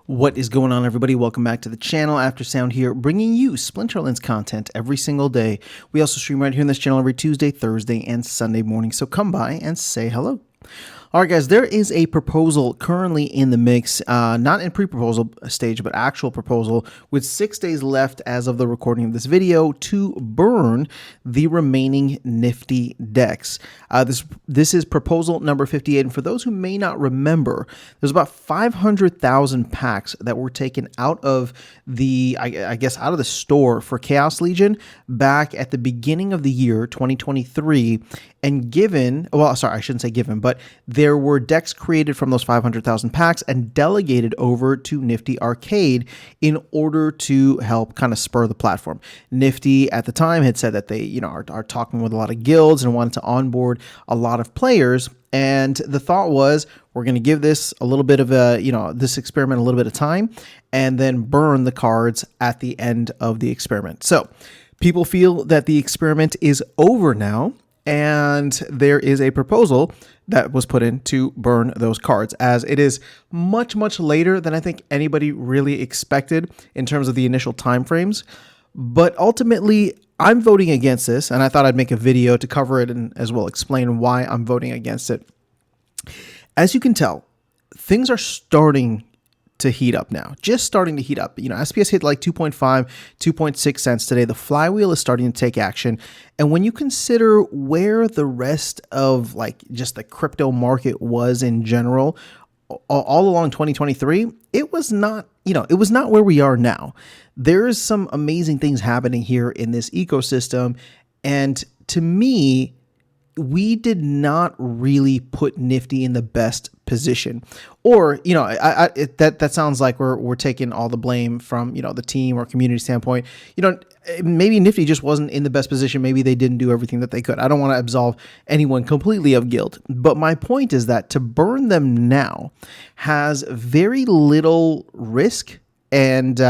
What is going on, everybody? Welcome back to the channel. After Sound here, bringing you Splinterlands content every single day. We also stream right here in this channel every Tuesday, Thursday, and Sunday morning, so come by and say hello. All right, guys, there is a proposal currently in the mix, not in pre-proposal stage, but actual proposal, with 6 days left as of the recording of this video to burn the remaining Nfty decks. This is proposal number 58, and for those who may not remember, there's about 500,000 packs that were taken out of the, I guess, out of the store for Chaos Legion back at the beginning of the year, 2023, and given, well, sorry, I shouldn't say given, but there were decks created from those 500,000 packs and delegated over to Nfty Arcade in order to help kind of spur the platform. Nfty at the time had said that they, are talking with a lot of guilds and wanted to onboard a lot of players. And the thought was, we're going to give this a little bit of a, this experiment a little bit of time and then burn the cards at the end of the experiment. So people feel that the experiment is over now, and there is a proposal that was put in to burn those cards, as it is much, much later than I think anybody really expected in terms of the initial timeframes. But ultimately, I'm voting against this, and I thought I'd make a video to cover it and as well explain why I'm voting against it. As you can tell, things are starting to heat up now, just starting to heat up. SPS hit like 2.5, 2.6 cents today. The flywheel is starting to take action. And when you consider where the rest of like just the crypto market was in general, all along 2023, it was not, it was not where we are now. There is some amazing things happening here in this ecosystem. And to me, we did not really put Nfty in the best position, or that sounds like we're taking all the blame from the team or community standpoint. Maybe Nfty just wasn't in the best position. Maybe they didn't do everything that they could. I don't want to absolve anyone completely of guilt, but my point is that to burn them now has very little risk and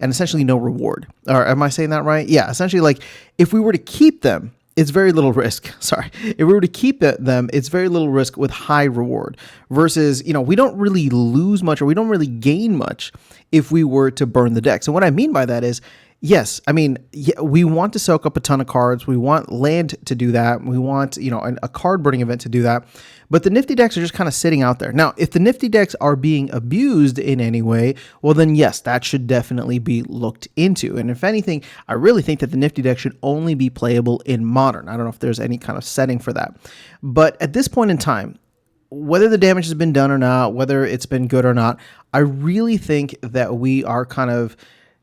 essentially no reward. Or am I saying that right? Yeah, essentially, like if we were to keep them, it's very little risk. Sorry. If we were to keep them, it's very little risk with high reward versus, we don't really lose much or we don't really gain much if we were to burn the decks. And what I mean by that is, yes, we want to soak up a ton of cards. We want land to do that. We want, a card burning event to do that. But the Nfty decks are just kind of sitting out there. Now, if the Nfty decks are being abused in any way, well, then yes, that should definitely be looked into. And if anything, I really think that the Nfty deck should only be playable in Modern. I don't know if there's any kind of setting for that. But at this point in time, whether the damage has been done or not, whether it's been good or not, I really think that we are kind of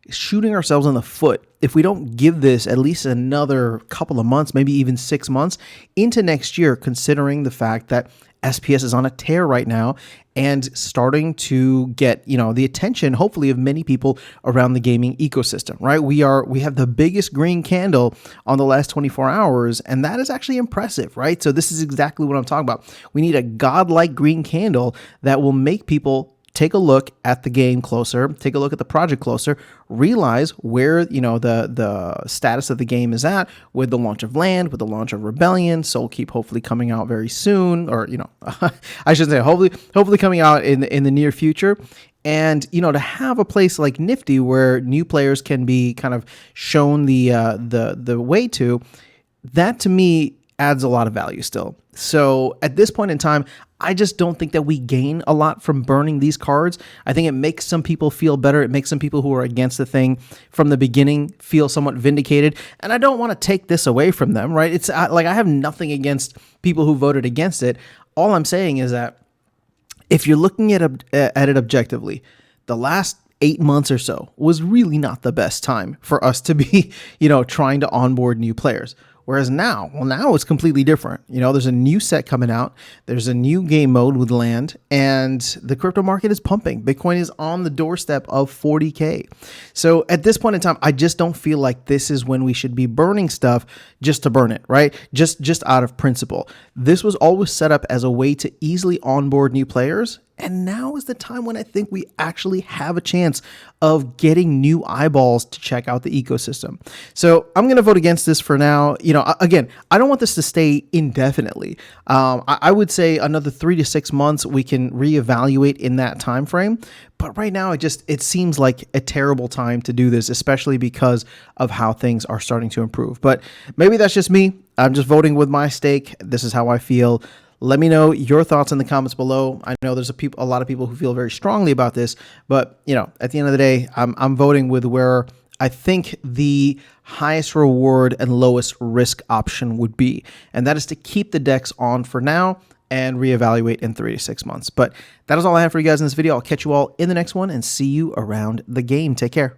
shooting ourselves in the foot if we don't give this at least another couple of months, maybe even 6 months into next year, considering the fact that SPS is on a tear right now and starting to get, the attention, hopefully, of many people around the gaming ecosystem, right? We have the biggest green candle on the last 24 hours, and that is actually impressive, right? So this is exactly what I'm talking about. We need a godlike green candle that will make people take a look at the game closer, take a look at the project closer, realize where, the status of the game is at with the launch of Land, with the launch of Rebellion, Soulkeep hopefully coming out very soon, or, I should say hopefully coming out in the near future. And, to have a place like Nfty where new players can be kind of shown the way to, that to me adds a lot of value still. So at this point in time, I just don't think that we gain a lot from burning these cards. I think it makes some people feel better. It makes some people who are against the thing from the beginning feel somewhat vindicated. And I don't want to take this away from them, right? It's like I have nothing against people who voted against it. All I'm saying is that if you're looking at it objectively, the last 8 months or so was really not the best time for us to be, trying to onboard new players. Whereas now it's completely different. There's a new set coming out. There's a new game mode with Land, and the crypto market is pumping. Bitcoin is on the doorstep of 40K. So at this point in time, I just don't feel like this is when we should be burning stuff just to burn it, right? Just out of principle. This was always set up as a way to easily onboard new players And now is the time when I think we actually have a chance of getting new eyeballs to check out the ecosystem. So I'm going to vote against this for now. Again, I don't want this to stay indefinitely. I would say another 3 to 6 months we can reevaluate in that time frame. But right now, it seems like a terrible time to do this, especially because of how things are starting to improve. But maybe that's just me. I'm just voting with my stake. This is how I feel. Let me know your thoughts in the comments below. I know there's a lot of people who feel very strongly about this, but at the end of the day, I'm voting with where I think the highest reward and lowest risk option would be, and that is to keep the DEX on for now and reevaluate in 3 to 6 months. But that is all I have for you guys in this video. I'll catch you all in the next one and see you around the game. Take care.